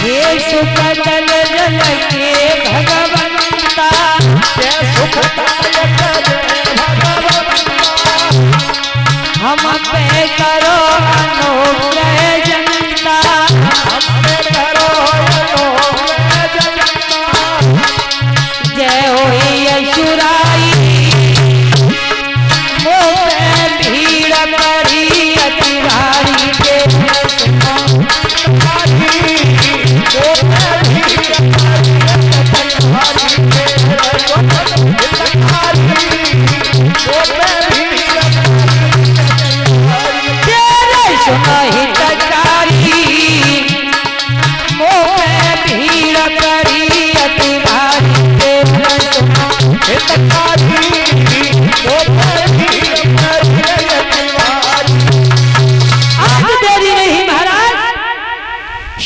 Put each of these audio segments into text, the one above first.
ये सुख दल जल के भगवंता सुख हम पे करो अनुग्रह जनता हम पे करो अनुग्रह जनता जय होई यशुराई मोह भीड़ पड़ी अति भारी के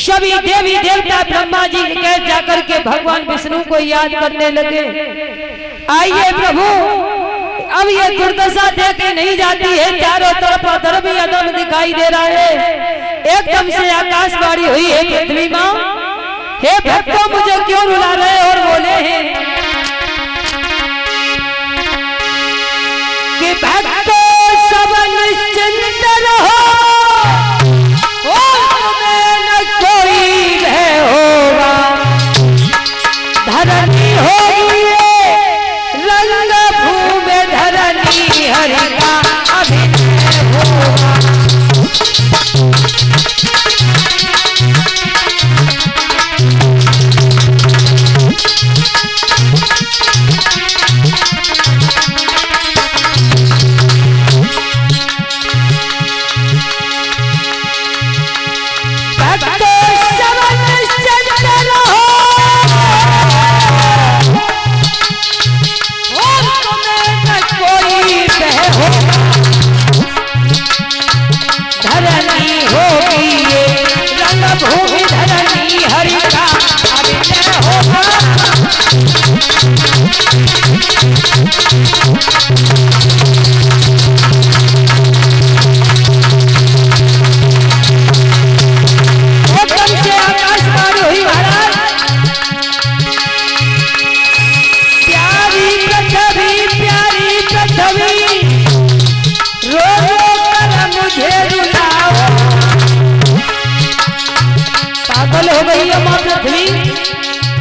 सभी देवी देवता ब्रह्मा जी के जाकर के भगवान विष्णु को याद करने लगे। आइए प्रभु, अब ये दुर्दशा देखे नहीं जाती है, चारों तरफ अधर्म ही अधर्म दिखाई दे रहा है। एकदम से आकाशवाणी हुई है पृथ्वी मां, हे भक्तों मुझे क्यों रुला रहे और बोले हैं कि भक्तों सब निश्चिंत रहो, कोई भय होगा, धरनी होगी रंग भूमि धरनी हरि का अभिनय होगा।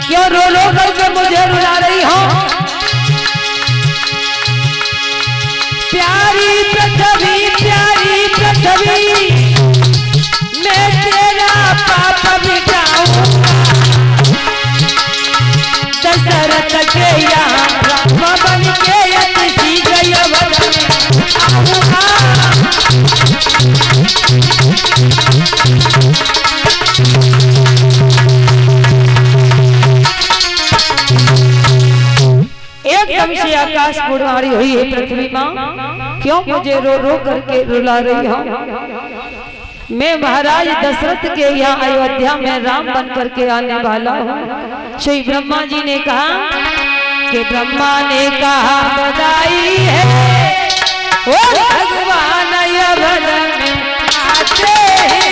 क्यों रो रो करके मुझे रुला रही हो? प्यारी पृथ्वी मैं तेरा पाप मिटाऊंगा, दशरथ के यहाँ राम बन के अतिथि गई आऊंगा। एकदम से आकाश बुढ़ारी हुई है पृथ्वी मां, क्यों मुझे रो रो करके रुला रही हो? मैं महाराज दशरथ के यहाँ अयोध्या में राम बन करके आने वाला हूँ। श्री ब्रह्मा जी ने कहा कि ब्रह्मा ने कहा बधाई है ओ भगवान अवध में आते हैं।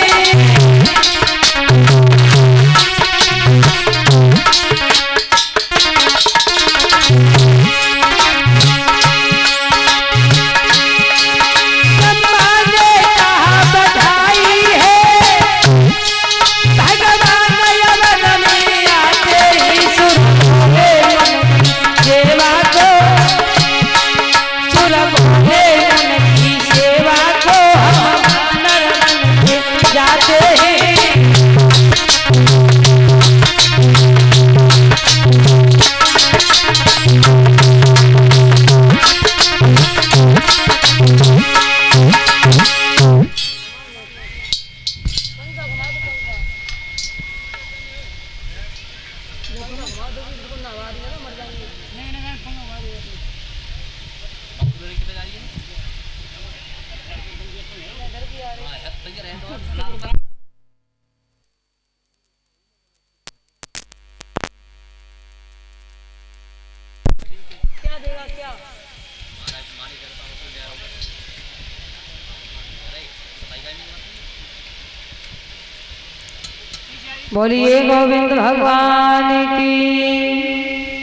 बोलिए गोविंद भगवान की,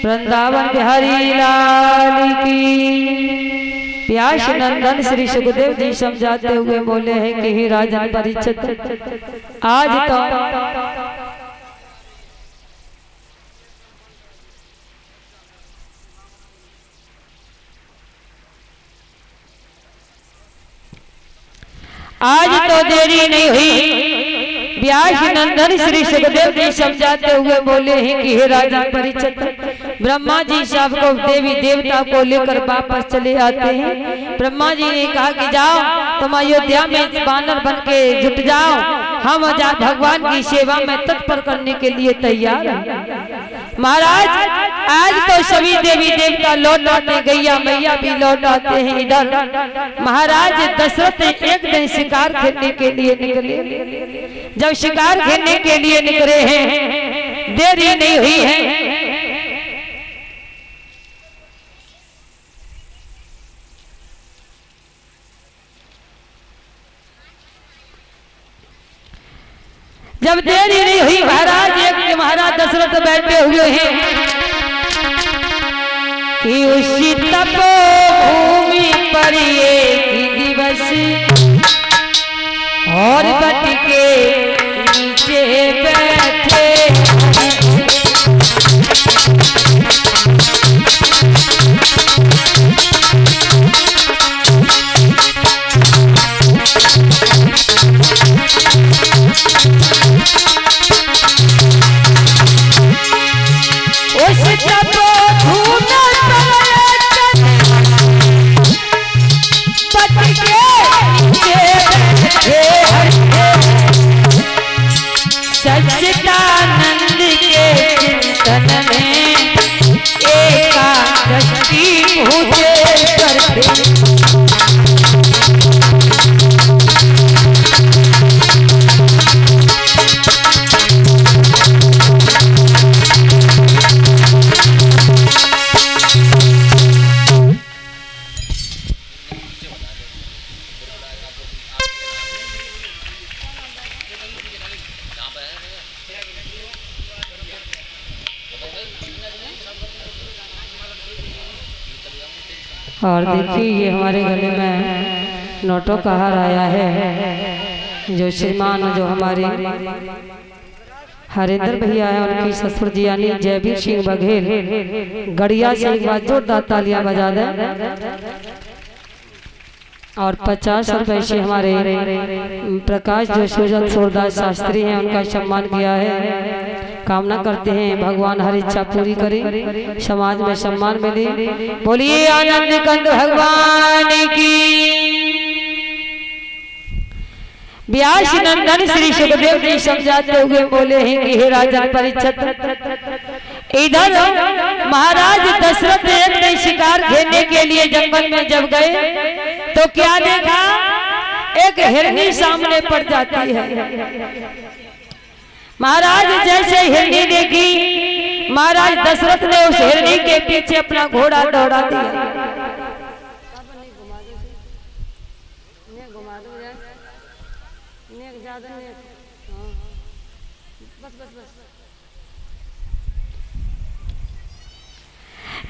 वृंदावन बिहारी लाल की। व्यास नंदन श्री सुखदेव जी समझाते हुए बोले हैं कि हे राजन परीक्षित, आज तो देरी नहीं हुई। व्यास नंदन श्री सुखदेव जी समझाते हुए बोले हैं कि हे राजा परीक्षित, ब्रह्मा जी सब को देवी देवता को लेकर वापस चले आते हैं। ब्रह्मा जी ने कहा कि जाओ तुम अयोध्या में बानर बन के जुट जाओ, हम भगवान की सेवा में तत्पर करने के लिए तैयार हैं। महाराज आज तो सभी देवी देवता लौट आते, गैया मैया भी लौट आते हैं। इधर महाराज दशरथ एक दिन शिकार खेलने के लिए निकले। जब शिकार खेलने के लिए निकले हैं, देरी नहीं हुई है। जब देरी नहीं हुई महाराज, एक महाराज दशरथ बैठे हुए हैं कि उसी तपोभूमि पर एक दिवस और बट के नीचे बैठे सच्चिदानंद के चिंतन में एकादशी पूजे करते। और देखिए ये हमारे गले में नोटों का हार आया है, जो श्रीमान जो हमारे हरिंदर भैया है, उनकी ससुर जी यानी जयवीर सिंह बघेल गड़िया से एक बार जोरदार तालियां बजा दें। और 50 रुपए से हमारे प्रकाश जो सुजन सूरदास शास्त्री हैं, उनका सम्मान किया है। कामना करते हैं भगवान हर इच्छा पूरी करे, समाज में सम्मान मिले। बोलिए आनंद कंद भगवान की। व्यास नंदन श्री सुखदेव जी समझाते हुए बोले हैं कि हे राजा परीक्षित, इधर महाराज दशरथ एक दिन शिकार खेलने के लिए जंगल में जब गए तो क्या देखा, एक हिरनी सामने पड़ जाती है। महाराज जैसे हिरनी देखी, महाराज दशरथ ने उस हिरनी के पीछे अपना घोड़ा दौड़ा दिया।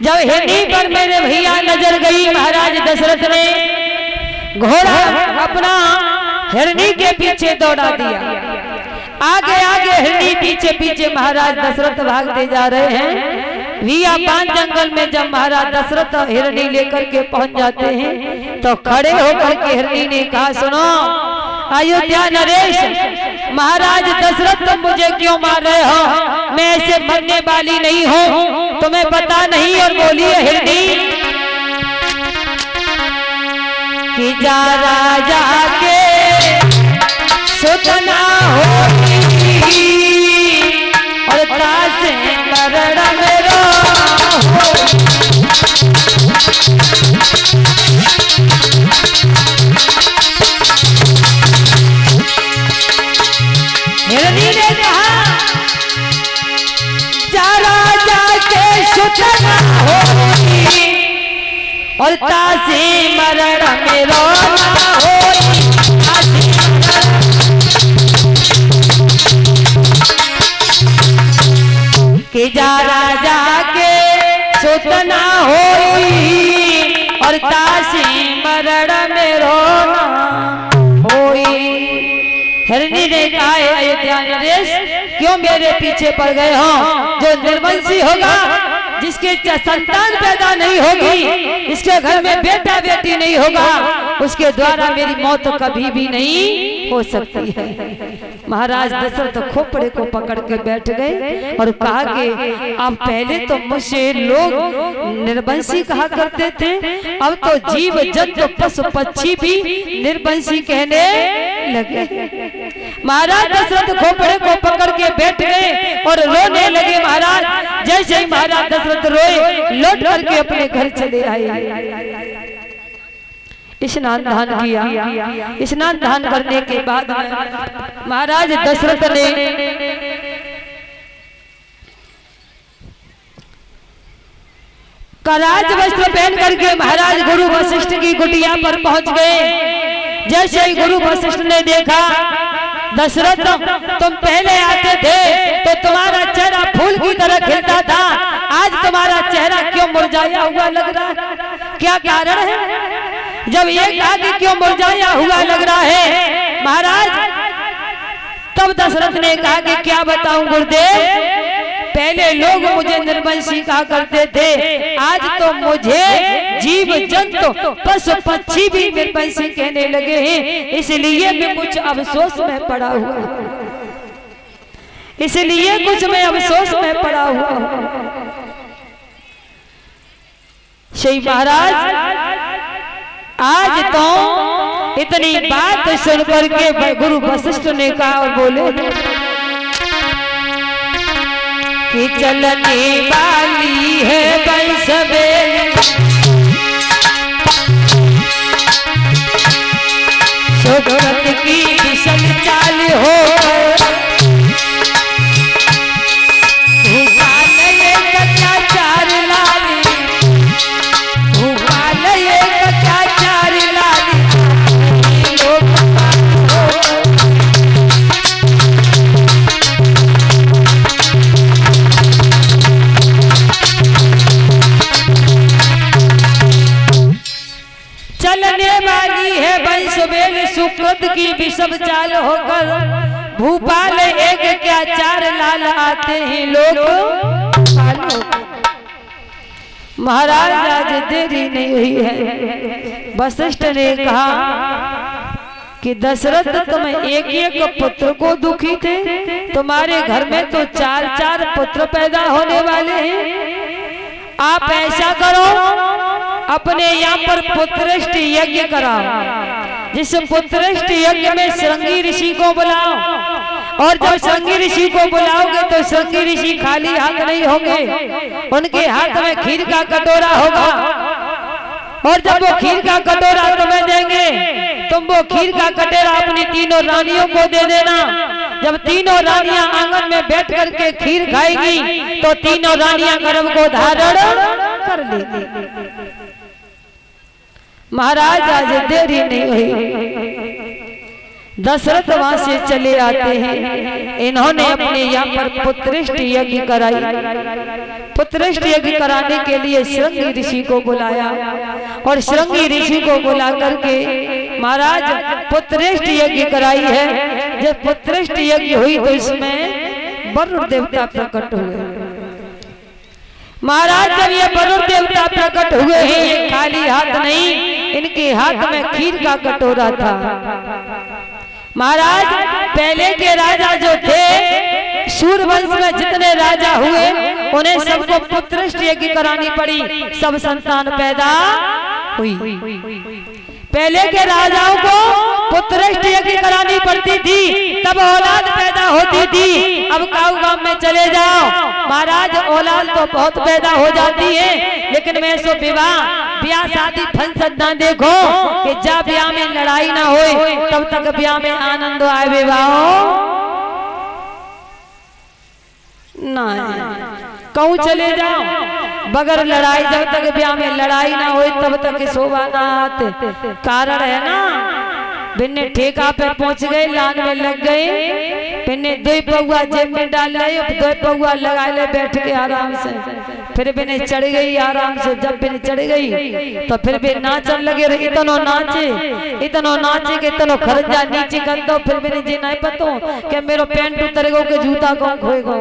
जब हिरनी पर मेरे भैया नजर गई, महाराज दशरथ ने घोड़ा अपना हिरनी के पीछे दौड़ा दिया। आगे आगे हिरनी, पीछे पीछे महाराज दशरथ भागते जा रहे हैं। रिया पान जंगल में जब महाराज दशरथ हिरनी लेकर के पहुंच जाते हैं तो खड़े होकर के हिरनी ने कहा, सुनो अयोध्या नरेश, महाराज दशरथ तुम मुझे क्यों मार रहे हो? मैं ऐसे मरने वाली नहीं हूँ, तुम्हें पता नहीं। और बोलिए हिरनी कि जा राजा के सुतना होगी और तासे मरण मेरो हिरनी ने कहा, जा राजा के सुतना होगी और तासे मरण मेरो ना होगी। हिरनी ने कहा है अयोध्या नरेश क्यों मेरे पीछे पड़ गए हो? जो निर्वंशी होगा, जिसके संतान पैदा नहीं होगी, जिसके घर में बेटा बेटी नहीं होगा, उसके द्वारा मेरी मौत कभी भी नहीं हो सकती है। महाराज दशरथ खोपड़े को पकड़ के बैठ गए और कहा कि अब पहले तो मुझसे लोग निर्वंशी कहा करते थे, अब तो जीव जंतु पशु पक्षी भी निर्वंशी कहने लगे। महाराज दशरथ खोपड़े को पकड़ के बैठ गए और रोने लगे। महाराज जैसे ही महाराज दशरथ रोए, लौट करके अपने घर चले आए। स्नान दान किया। स्नान दान करने के बाद महाराज दशरथ ने राज वस्त्र पहन करके महाराज गुरु वशिष्ठ की कुटिया पर पहुंच गए। जैसे ही गुरु वशिष्ठ ने देखा, दशरथ तुम पहले आते थे तो तुम्हारा चेहरा फूल की तरह खिलता था, आज तुम्हारा चेहरा क्यों मुरझाया हुआ लग रहा है? क्या कारण है? जब ये कहा कि क्यों मुरझाया हुआ लग रहा है महाराज, तब दशरथ ने कहा कि क्या बताऊं गुरुदेव, पहले लोग मुझे निर्वंशी कहा करते थे, आज तो मुझे जीव जंतु पशु पक्षी भी निर्वंशी कहने लगे हैं, इसलिए मैं कुछ अफसोस में पड़ा हुआ हूं, इसलिए कुछ मैं अफसोस में पड़ा हुआ हूं। श्री महाराज आज तो इतनी बात सुन करके गुरु वशिष्ठ ने कहा और बोले कि चलने वाली है बंसबेल, शोभत की विशल चाल हो, सुकृत की विषम चाल होकर, भूपाल एक क्या चार लाल आते हैं लोग। महाराज आज देरी नहीं हुई है। वशिष्ठ ने कहा कि दशरथ तुम एक एक पुत्र को दुखी थे, तुम्हारे घर में तो चार चार पुत्र पैदा होने वाले हैं। आप ऐसा करो, अपने यहाँ पर पुत्रष्ट यज्ञ कराओ, जिस पुत्रष्ट यज्ञ में श्रृंगी ऋषि को बुलाओ, और जब श्रृंगी ऋषि को बुलाओगे तो श्रृंगी ऋषि खाली हाथ नहीं होंगे, उनके हाथ में खीर का कटोरा होगा, और जब वो खीर का कटोरा तुम्हें देंगे, तुम वो खीर का कटोरा अपनी तीनों रानियों को दे देना। जब तीनों रानियां आंगन में बैठ करके खीर खाएगी तो तीनों रानियां गर्भ को धारण कर लेगी। महाराज आज देरी नहीं हुई, दशरथ वहां से चले आते हैं। इन्होंने अपने यहाँ पर पुत्रष्ट यज्ञ कराई। पुत्रष्ट यज्ञ कराने के लिए श्रृंगी ऋषि को बुलाया, और श्रृंगी ऋषि को बुला करके महाराज पुत्रष्ट यज्ञ कराई है। जब पुत्रष्ट यज्ञ हुई तो इसमें वरुण देवता प्रकट हुए। महाराज जब ये वरुण देवता प्रकट हुए हैं, ये खाली हाथ नहीं, इनके हाथ में खीर का कटोरा था। महाराज पहले के राजा जो थे, सूर्यवंश में जितने राजा हुए, उन्हें सबको पुत्रष्ट यज्ञ करानी पड़ी, सब संतान पैदा हुई। पहले के राजाओं को पुत्रष्ट यज्ञ करानी पड़ती थी, तब औलाद पैदा होती थी। अब काऊ गांव में चले जाओ महाराज, औलाद तो बहुत पैदा हो जाती है, लेकिन मैं सो ब्याह शादी फंक्शन ना देखो कि जब ब्याह में लड़ाई ना होए तब तक ब्याह में आनंद आए। विवाह ना कहूँ चले जाओ, बगैर लड़ाई, जब तक ब्याह में लड़ाई ना हो तब तक शोभा ना आते। कारण है ना, बिन्ने ठेका पे पहुंच गए, लान में लग गए, बिन्ने 2 पौआ जेब में डाल ले, 2 पौआ लगा ले, बैठ के आराम से फिर भी नहीं चढ़ गई आराम से। जब भी नहीं चढ़ गई तो फिर भी नाचन लगे रहे। इतनो नाचे के इतनो खर्चा नीचे कर दो। फिर भी नहीं जी नहीं पतो कि मेरो पैंट उतर गो के जूता कौन खोए गो।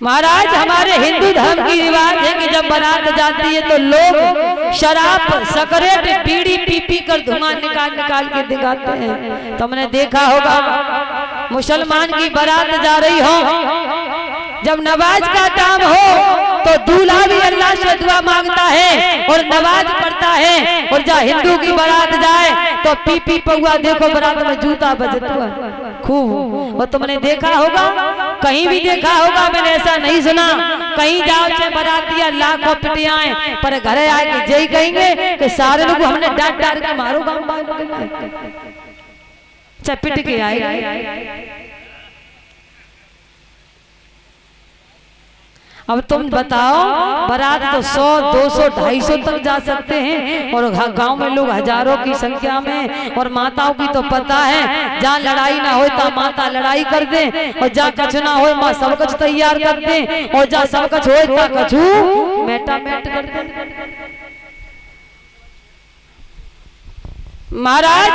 महाराज हमारे हिंदू धर्म की रिवाज है कि जब बारात जाती है तो लोग शराब सिगरेट बीड़ी पी पी कर धुआं निकाल के दिखाते हैं। तुमने देखा होगा मुसलमान की बारात जा रही हो, जब नमाज का टाइम हो तो दूल्हा भी अल्लाह से दुआ मांगता है और नमाज पढ़ता है। और जब हिंदू की बारात जाए तो पी पी पौआ देखो बारात में जूता बजता खूब। और तुमने देखा होगा, कहीं भी देखा होगा, मैंने ऐसा नहीं सुना। कहीं जाओ चाहे बारातिया लाखों पिटियाएं, पर घरे आके जय कहेंगे कि सारे लोग हमने डांट डांट के मारो चाहे पिट के आए। अब तुम बताओ, बारात तो 100, 200, 250 तक जा सकते हैं और गांव में लोग हजारों की संख्या में। और माताओं की तो पता है, जहाँ लड़ाई ना हो तो माता लड़ाई कर दे, और जहाँ कछ ना हो माँ सब कुछ तैयार कर दे, और जहाँ सब कुछ हो तो कछू मेटा मेट कर दे। महाराज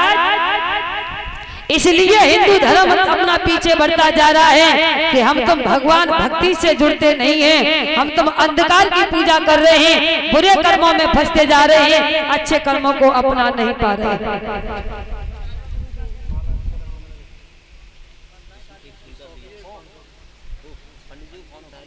इसलिए हिंदू धर्म अपना पीछे बढ़ता जा रहा है कि हम तुम भगवान भक्ति से जुड़ते नहीं हैं, हम तुम अंधकार की पूजा कर रहे हैं, बुरे कर्मों में फंसते जा रहे हैं, अच्छे कर्मों को अपना नहीं पा रहे।